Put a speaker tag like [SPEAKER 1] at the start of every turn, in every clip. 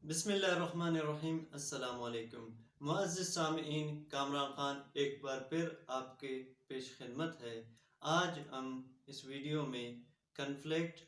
[SPEAKER 1] بسم اللہ الرحمن الرحیم۔ السلام علیکم معزز سامعین، کامران خان ایک بار پھر آپ کے پیش خدمت ہے۔ آج ہم اس ویڈیو میں کنفلکٹ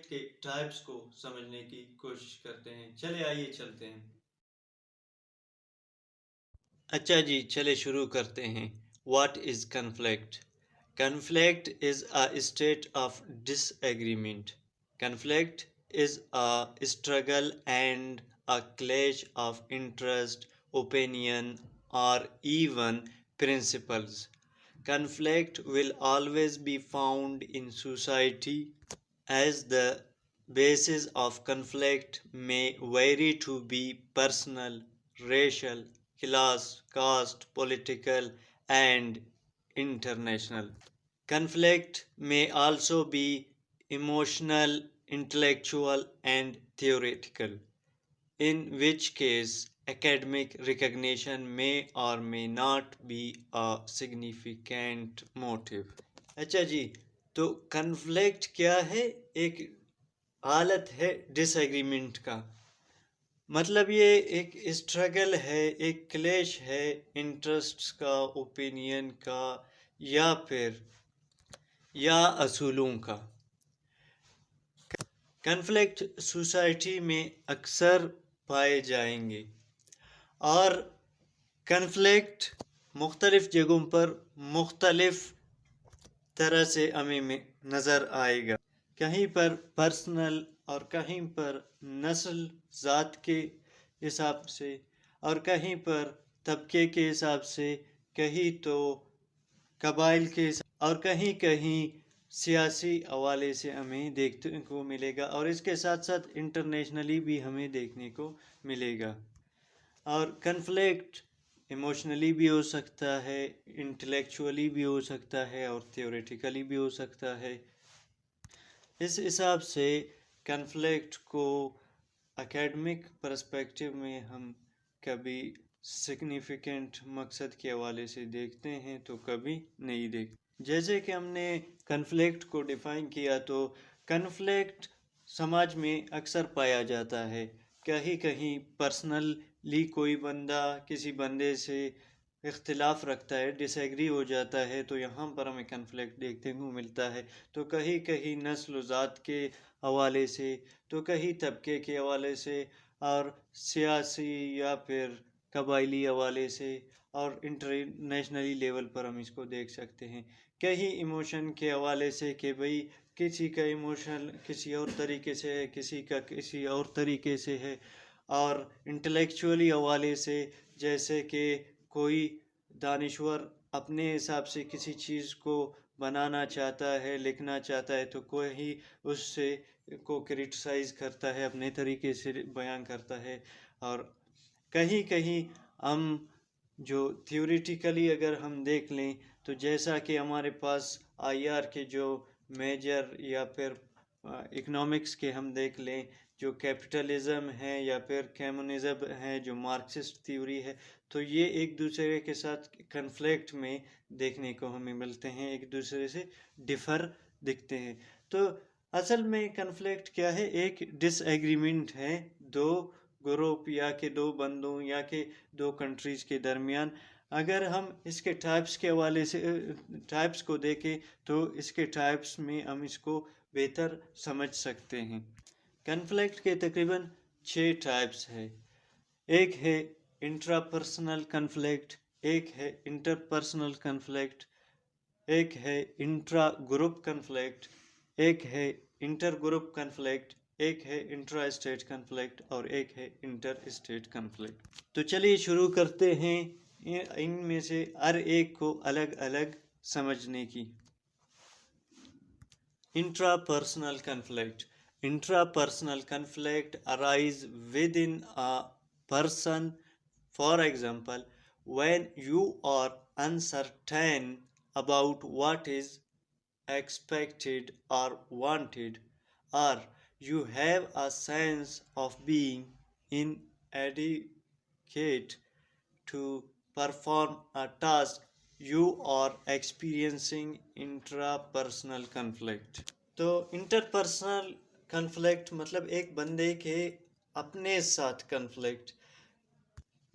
[SPEAKER 1] کے ٹائپس کو سمجھنے کی کوشش کرتے ہیں۔ چلے آئیے چلتے ہیں۔ اچھا جی، چلے شروع کرتے ہیں۔ What is conflict? Conflict is a state of disagreement. Conflict is a struggle and a clash of interest, opinion, or even principles. Conflict will always be found in society, as the basis of conflict may vary to be personal, racial, class, caste, political, and international. Conflict may also be emotional, intellectual, and theoretical, in which case academic recognition may or may not be a significant motive. اچھا جی، تو conflict کیا ہے؟ ایک حالت ہے ڈس agreement کا، مطلب یہ ایک اسٹرگل ہے، ایک کلیش ہے انٹرسٹ کا، اوپینین کا، یا اصولوں کا۔ کنفلکٹ سوسائٹی میں اکثر پائے جائیں گے، اور کنفلکٹ مختلف جگہوں پر مختلف طرح سے ہمیں نظر آئے گا۔ کہیں پر پرسنل اور کہیں پر نسل ذات کے حساب سے، اور کہیں پر طبقے کے حساب سے، کہیں تو قبائل کے اور کہیں سیاسی حوالے سے ہمیں دیکھنے کو ملے گا، اور اس کے ساتھ ساتھ انٹرنیشنلی بھی ہمیں دیکھنے کو ملے گا۔ اور کنفلکٹ ایموشنلی بھی ہو سکتا ہے، انٹلیکچولی بھی ہو سکتا ہے، اور تھیوریٹیکلی بھی ہو سکتا ہے۔ اس حساب سے کنفلکٹ کو اکیڈمک پرسپیکٹو میں ہم کبھی سگنیفیکنٹ مقصد کے حوالے سے دیکھتے ہیں تو کبھی نہیں دیکھتے۔ جیسے کہ ہم نے کنفلکٹ کو ڈیفائن کیا، تو کنفلکٹ سماج میں اکثر پایا جاتا ہے۔ کہیں پرسنلی کوئی بندہ کسی بندے سے اختلاف رکھتا ہے، ڈس ایگری ہو جاتا ہے، تو یہاں پر ہمیں کنفلکٹ دیکھنے کو ملتا ہے۔ تو کہیں نسل و ذات کے حوالے سے، تو کہیں طبقے کے حوالے سے، اور سیاسی یا پھر قبائلی حوالے سے، اور انٹرنیشنلی لیول پر ہم اس کو دیکھ سکتے ہیں۔ کہیں ایموشن کے حوالے سے کہ بھئی کسی کا ایموشن کسی اور طریقے سے ہے، کسی کا کسی اور طریقے سے ہے، اور انٹلیکچولی حوالے سے، جیسے کہ کوئی دانشور اپنے حساب سے کسی چیز کو بنانا چاہتا ہے، لکھنا چاہتا ہے، تو کوئی اس سے کو کرٹیسائز کرتا ہے، اپنے طریقے سے بیان کرتا ہے۔ اور کہیں ہم جو تھیوریٹیکلی اگر ہم دیکھ لیں، تو جیسا کہ ہمارے پاس آئی آر کے جو میجر یا پھر اکنامکس کے ہم دیکھ لیں، جو کیپٹلزم ہے یا پھر کمیونزم ہے، جو مارکسسٹ تھیوری ہے، تو یہ ایک دوسرے کے ساتھ کنفلکٹ میں دیکھنے کو ہمیں ملتے ہیں، ایک دوسرے سے ڈفر دکھتے ہیں۔ تو اصل میں کنفلکٹ کیا ہے؟ ایک ڈس ایگریمنٹ ہے دو گروپ یا کہ دو بندوں یا کہ دو کنٹریز کے درمیان۔ اگر ہم اس کے ٹائپس کے حوالے سے ٹائپس کو دیکھیں، تو اس کے ٹائپس میں ہم اس کو بہتر سمجھ سکتے ہیں۔ کنفلکٹ کے تقریباً 6 ٹائپس ہے۔ ایک ہے انٹرا پرسنل کنفلکٹ، ایک ہے انٹر پرسنل کنفلکٹ، ایک ہے انٹرا گروپ کنفلکٹ، ایک ہے انٹر گروپ کنفلکٹ، ایک ہے انٹرا اسٹیٹ کنفلکٹ، اور ایک ہے انٹر اسٹیٹ کنفلکٹ۔ تو چلیے شروع کرتے ہیں ان میں سے ہر ایک کو الگ الگ سمجھنے کی۔ Intra personal conflict. Intra personal conflict arise within a person. For example, when you are uncertain about what is expected or wanted, or you have a sense of being inadequate to perform a task, you are experiencing intrapersonal conflict. تو interpersonal conflict مطلب ایک بندے کے اپنے ساتھ conflict,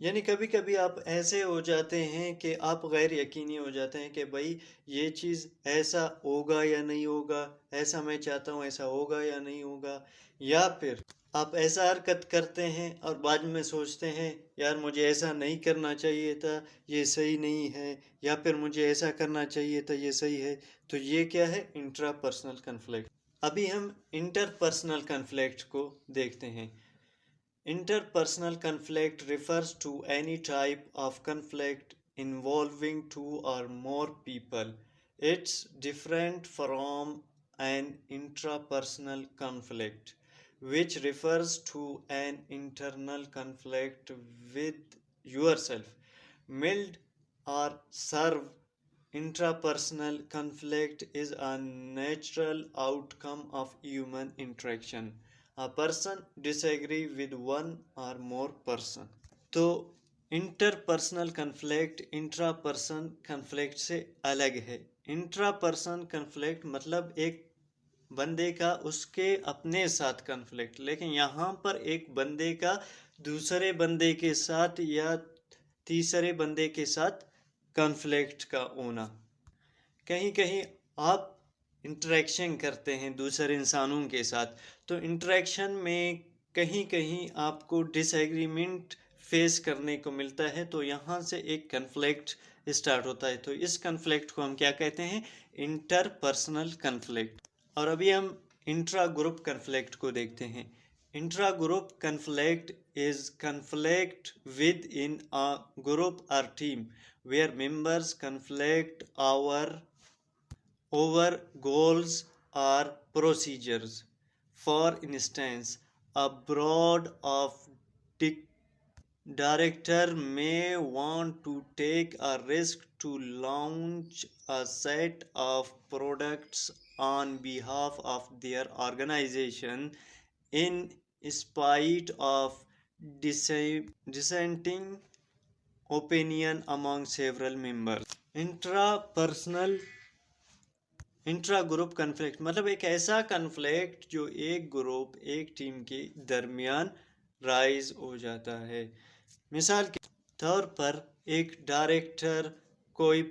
[SPEAKER 1] یعنی کبھی کبھی آپ ایسے ہو جاتے ہیں کہ آپ غیر یقینی ہو جاتے ہیں کہ بھائی یہ چیز ایسا ہوگا یا نہیں ہوگا، ایسا میں چاہتا ہوں ایسا ہوگا یا نہیں ہوگا، یا پھر آپ ایسا حرکت کرتے ہیں اور بعد میں سوچتے ہیں یار مجھے ایسا نہیں کرنا چاہیے تھا، یہ صحیح نہیں ہے، یا پھر مجھے ایسا کرنا چاہیے تھا، یہ صحیح ہے. تو یہ کیا ہے؟ Intra personal conflict. ابھی ہم انٹر پرسنل کنفلکٹ کو دیکھتے ہیں. Interpersonal conflict refers to any type of conflict involving two or more people. It's different from an intrapersonal conflict, which refers to an internal conflict with yourself. Mild or serve intrapersonal conflict is a natural outcome of human interaction. A person disagree with one or more person. تو interpersonal conflict intra person conflict سے الگ ہے. Intra person conflict مطلب ایک بندے کا اس کے اپنے ساتھ کنفلکٹ، لیکن یہاں پر ایک بندے کا دوسرے بندے کے ساتھ یا تیسرے بندے کے ساتھ کنفلکٹ کا ہونا. کہیں کہیں آپ انٹریکشن کرتے ہیں دوسرے انسانوں کے ساتھ، تو انٹریکشن میں کہیں کہیں آپ کو ڈس ایگریمنٹ فیس کرنے کو ملتا ہے، تو یہاں سے ایک کنفلکٹ اسٹارٹ ہوتا ہے. تو اس کنفلکٹ کو ہم کیا کہتے ہیں؟ Interpersonal conflict. اور ابھی ہم انٹرا گروپ کنفلکٹ کو دیکھتے ہیں. Intragroup conflict is conflict within a group or team where members conflict over goals or procedures. For instance, a board of director may want to take a risk to launch a set of products on behalf of their organization in spite of dissenting opinion among several members. Intra group conflict مطلب ایک ایسا conflict جو ایک group ایک team کے درمیان rise ہو جاتا ہے. مثال کے طور پر ایک ڈائریکٹر کوئی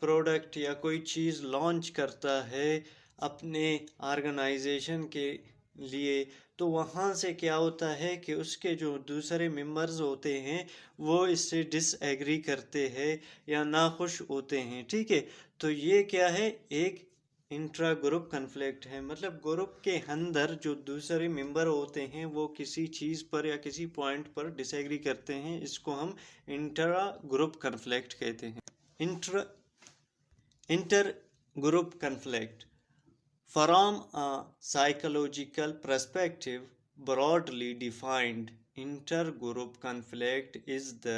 [SPEAKER 1] پروڈکٹ یا کوئی چیز لانچ کرتا ہے اپنے آرگنائزیشن کے لیے، تو وہاں سے کیا ہوتا ہے کہ اس کے جو دوسرے ممبرز ہوتے ہیں وہ اس سے ڈس ایگری کرتے ہیں یا ناخوش ہوتے ہیں. ٹھیک ہے، تو یہ کیا ہے؟ ایک انٹرا گروپ کنفلکٹ ہے. مطلب گروپ کے اندر جو دوسرے ممبر ہوتے ہیں وہ کسی چیز پر یا کسی پوائنٹ پر ڈس ایگری کرتے ہیں، اس کو ہم انٹرا گروپ کنفلکٹ کہتے ہیں. Intergroup conflict from a psychological perspective, broadly defined, intergroup conflict is the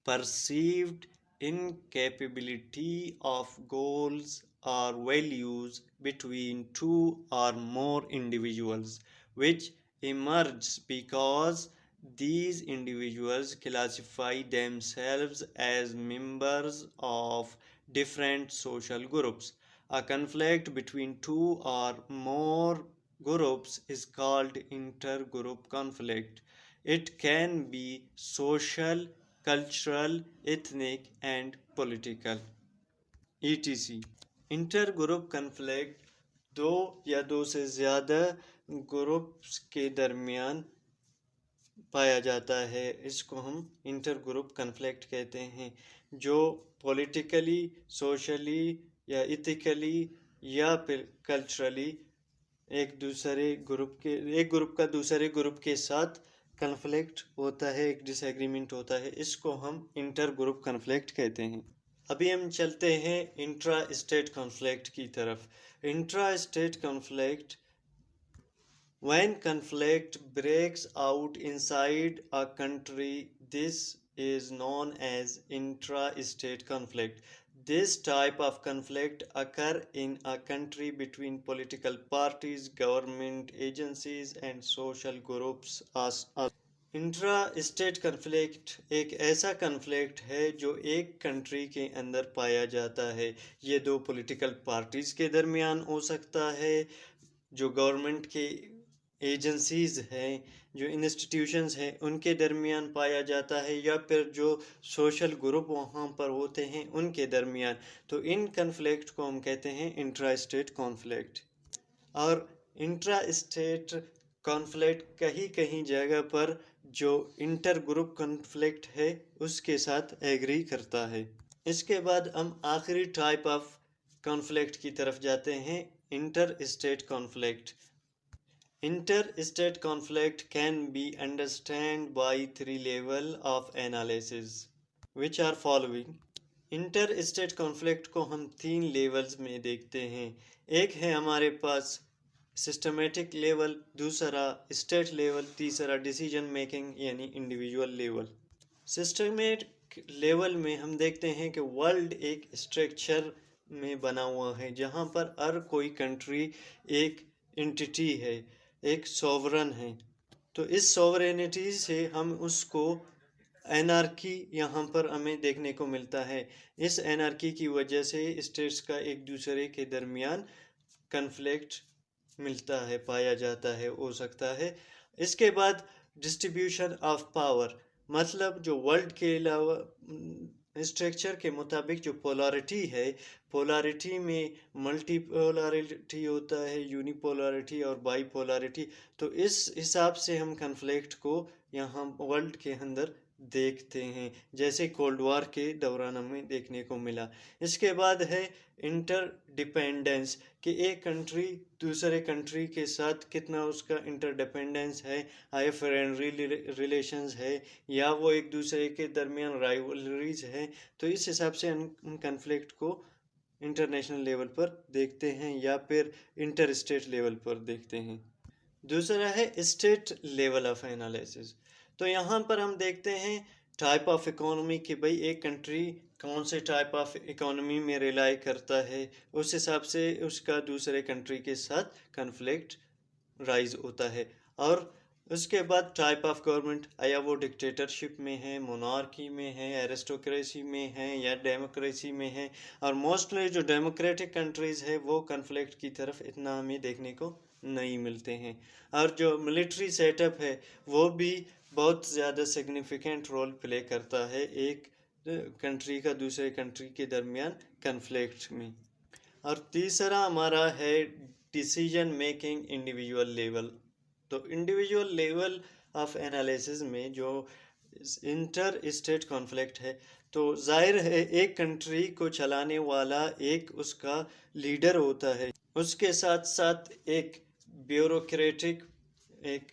[SPEAKER 1] perceived incapability of goals or values between two or more individuals, which emerges because these individuals classify themselves as members of different social groups. A conflict between two or more groups is called intergroup conflict. It can be social, cultural, ethnic, and political, etc. Intergroup conflict دو یا دو سے زیادہ groups کے درمیان پایا جاتا ہے. اس کو ہم انٹر گروپ کنفلکٹ کہتے ہیں، جو پولیٹیکلی، سوشلی یا ایتھیکلی یا پھر کلچرلی ایک گروپ کا دوسرے گروپ کے ساتھ کنفلکٹ ہوتا ہے، ایک ڈس ایگریمنٹ ہوتا ہے. اس کو ہم انٹر گروپ کنفلکٹ کہتے ہیں. ابھی ہم چلتے ہیں انٹرا اسٹیٹ کنفلکٹ کی طرف. Intra state conflict when conflict breaks out inside a country, this is known as intra-state conflict. This type of conflict occur in a country between political parties, government agencies, and social groups. Intra state conflict ایک ایسا conflict ہے جو ایک country کے اندر پایا جاتا ہے. یہ دو پولیٹیکل پارٹیز کے درمیان ہو سکتا ہے، جو گورنمنٹ کے ایجنسیز ہیں، جو انسٹیٹیوشنز ہیں ان کے درمیان پایا جاتا ہے یا پھر جو سوشل گروپ وہاں پر ہوتے ہیں ان کے درمیان. تو ان کنفلکٹ کو ہم کہتے ہیں انٹرا اسٹیٹ کانفلکٹ. اور انٹرا اسٹیٹ کانفلکٹ کہیں کہیں جگہ پر جو انٹر گروپ کنفلکٹ ہے اس کے ساتھ ایگری کرتا ہے. اس کے بعد ہم آخری ٹائپ آف کانفلکٹ کی طرف جاتے ہیں، interstate conflict. Interstate conflict can be understand by 3 level of analysis which are following. Interstate conflict کو ہم 3 لیولز میں دیکھتے ہیں. ایک ہے ہمارے پاس سسٹمیٹک لیول، دوسرا اسٹیٹ لیول، تیسرا ڈیسیجن میکنگ یعنی انڈیویجول لیول. سسٹمیٹک لیول میں ہم دیکھتے ہیں کہ ورلڈ ایک اسٹرکچر میں بنا ہوا ہے جہاں پر ہر کوئی کنٹری ایک انٹیٹی ہے، ایک سوورن ہے. تو اس سوورینٹی سے ہم اس کو اینارکی یہاں پر ہمیں دیکھنے کو ملتا ہے. اس اینارکی کی وجہ سے اسٹیٹس کا ایک دوسرے کے درمیان کنفلکٹ ملتا ہے، پایا جاتا ہے، ہو سکتا ہے. اس کے بعد ڈسٹریبیوشن آف پاور، مطلب جو ورلڈ کے علاوہ اسٹرکچر کے مطابق جو پولارٹی ہے، پولارٹی میں ملٹی پولارٹی ہوتا ہے، یونی پولارٹی اور بائی پولارٹی. تو اس حساب سے ہم کنفلکٹ کو یہاں ورلڈ کے اندر دیکھتے ہیں، جیسے کولڈ وار کے دوران ہمیں دیکھنے کو ملا. اس کے بعد ہے انٹر ڈیپینڈنس، کہ ایک کنٹری دوسرے کنٹری کے ساتھ کتنا اس کا انٹر ڈیپینڈنس ہے، آیا فرینڈلی ریلیشنز ہے یا وہ ایک دوسرے کے درمیان رائیولریز ہے. تو اس حساب سے ہم کنفلکٹ کو انٹرنیشنل لیول پر دیکھتے ہیں یا پھر انٹر اسٹیٹ لیول پر دیکھتے ہیں. دوسرا ہے اسٹیٹ لیول آف انالیسس. تو یہاں پر ہم دیکھتے ہیں ٹائپ آف اکانومی کہ بھئی ایک کنٹری کون سے ٹائپ آف اکانومی میں ریلائی کرتا ہے، اس حساب سے اس کا دوسرے کنٹری کے ساتھ کنفلکٹ رائز ہوتا ہے. اور اس کے بعد ٹائپ آف گورنمنٹ، آیا وہ ڈکٹیٹرشپ میں ہے، مونارکی میں ہے، ایرسٹوکریسی میں ہے یا ڈیموکریسی میں ہے. اور موسٹلی جو ڈیموکریٹک کنٹریز ہے وہ کنفلکٹ کی طرف اتنا ہمیں دیکھنے کو نہیں ملتے ہیں. اور جو ملٹری سیٹ اپ ہے وہ بھی بہت زیادہ سگنیفیکنٹ رول پلے کرتا ہے ایک کنٹری کا دوسرے کنٹری کے درمیان کنفلکٹ میں. اور تیسرا ہمارا ہے ڈیسیجن میکنگ انڈیویجول لیول. تو انڈیویجول لیول آف انالیسز میں جو انٹر اسٹیٹ کانفلکٹ ہے تو ظاہر ہے ایک کنٹری کو چلانے والا ایک اس کا لیڈر ہوتا ہے، اس کے ساتھ ساتھ ایک بیوروکریٹک ایک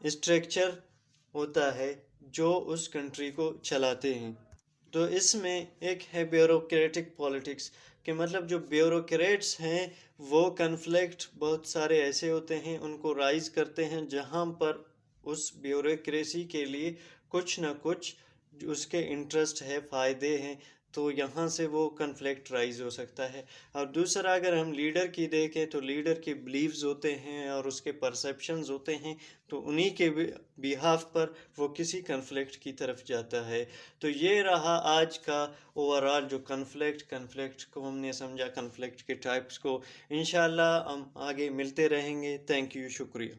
[SPEAKER 1] اسٹرکچر ہوتا ہے جو اس کنٹری کو چلاتے ہیں. تو اس میں ایک ہے بیوروکریٹک پالیٹکس، کہ مطلب جو بیوروکریٹس ہیں وہ کنفلکٹ بہت سارے ایسے ہوتے ہیں ان کو رائز کرتے ہیں جہاں پر اس بیوروکریسی کے لیے کچھ نہ کچھ اس کے انٹرسٹ ہے، فائدے ہیں، تو یہاں سے وہ کنفلکٹ رائز ہو سکتا ہے. اور دوسرا اگر ہم لیڈر کی دیکھیں تو لیڈر کے بلیفز ہوتے ہیں اور اس کے پرسیپشنز ہوتے ہیں، تو انہی کے بیہاف پر وہ کسی کنفلکٹ کی طرف جاتا ہے. تو یہ رہا آج کا اوورال جو کنفلکٹ کو ہم نے سمجھا، کنفلکٹ کے ٹائپس کو. انشاءاللہ ہم آگے ملتے رہیں گے. تھینک یو، شکریہ.